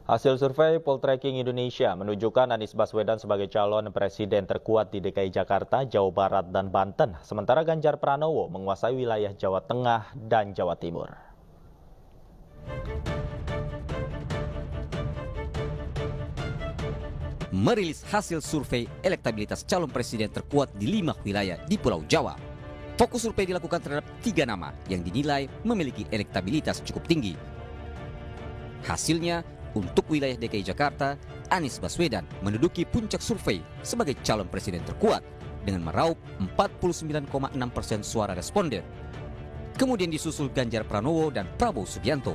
Hasil survei Poltreking Indonesia menunjukkan Anies Baswedan sebagai calon presiden terkuat di DKI Jakarta, Jawa Barat, dan Banten. Sementara Ganjar Pranowo menguasai wilayah Jawa Tengah dan Jawa Timur. Merilis hasil survei elektabilitas calon presiden terkuat di 5 wilayah di Pulau Jawa. Fokus survei dilakukan terhadap 3 nama yang dinilai memiliki elektabilitas cukup tinggi. Hasilnya, untuk wilayah DKI Jakarta, Anies Baswedan menduduki puncak survei sebagai calon presiden terkuat dengan meraup 49,6% suara responden. Kemudian disusul Ganjar Pranowo dan Prabowo Subianto.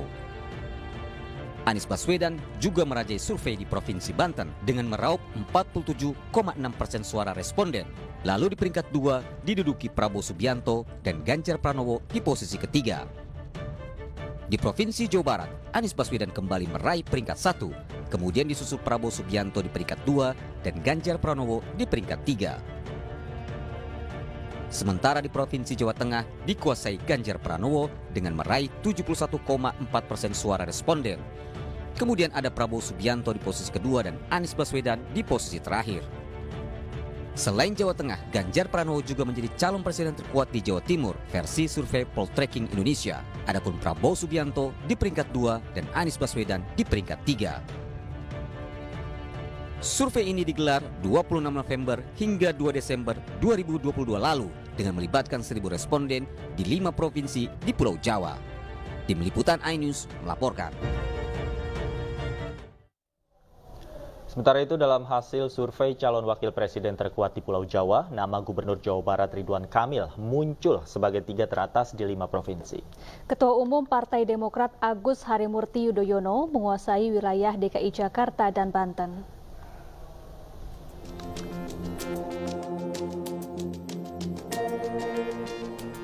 Anies Baswedan juga merajai survei di Provinsi Banten dengan meraup 47,6% suara responden. Lalu di peringkat 2 diduduki Prabowo Subianto dan Ganjar Pranowo di posisi ketiga. Di Provinsi Jawa Barat, Anies Baswedan kembali meraih peringkat 1, kemudian disusul Prabowo Subianto di peringkat 2 dan Ganjar Pranowo di peringkat 3. Sementara di Provinsi Jawa Tengah dikuasai Ganjar Pranowo dengan meraih 71,4% suara responden. Kemudian ada Prabowo Subianto di posisi kedua dan Anies Baswedan di posisi terakhir. Selain Jawa Tengah, Ganjar Pranowo juga menjadi calon presiden terkuat di Jawa Timur versi survei Poltreking Indonesia. Adapun Prabowo Subianto di peringkat 2 dan Anies Baswedan di peringkat 3. Survei ini digelar 26 November hingga 2 Desember 2022 lalu dengan melibatkan 1.000 responden di 5 provinsi di Pulau Jawa. Tim Liputan iNews melaporkan. Sementara itu, dalam hasil survei calon wakil presiden terkuat di Pulau Jawa, nama Gubernur Jawa Barat Ridwan Kamil muncul sebagai 3 teratas di 5 provinsi. Ketua Umum Partai Demokrat Agus Harimurti Yudhoyono menguasai wilayah DKI Jakarta dan Banten.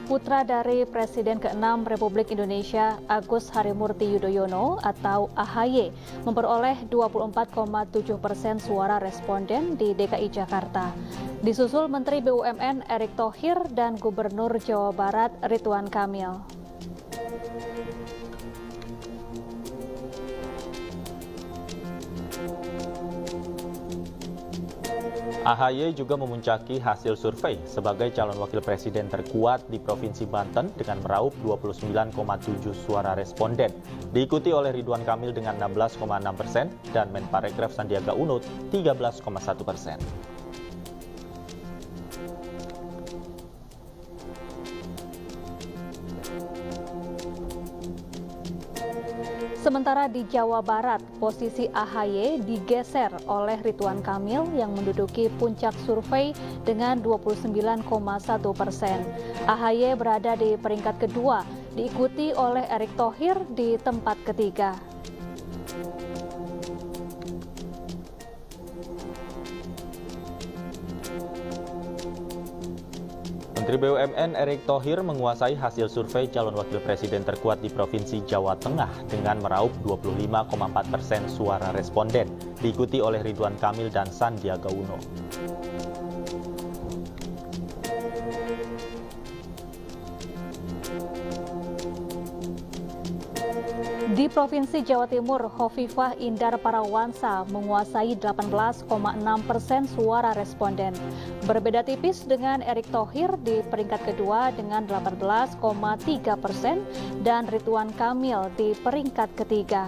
Putra dari Presiden ke-6 Republik Indonesia Agus Harimurti Yudhoyono atau AHY memperoleh 24,7% suara responden di DKI Jakarta. Disusul Menteri BUMN Erick Thohir dan Gubernur Jawa Barat Ridwan Kamil. AHY juga memuncaki hasil survei sebagai calon wakil presiden terkuat di Provinsi Banten dengan meraup 29,7 suara responden. Diikuti oleh Ridwan Kamil dengan 16,6% dan Menparekraf Sandiaga Uno 13,1%. Sementara di Jawa Barat, posisi AHY digeser oleh Ridwan Kamil yang menduduki puncak survei dengan 29,1%. AHY berada di peringkat kedua, diikuti oleh Erick Thohir di tempat ketiga. Menteri BUMN Erick Thohir menguasai hasil survei calon wakil presiden terkuat di Provinsi Jawa Tengah dengan meraup 25,4% suara responden, diikuti oleh Ridwan Kamil dan Sandiaga Uno. Di Provinsi Jawa Timur, Hovifah Indar Parawansa menguasai 18,6% suara responden. Berbeda tipis dengan Erick Thohir di peringkat kedua dengan 18,3% dan Ridwan Kamil di peringkat ketiga.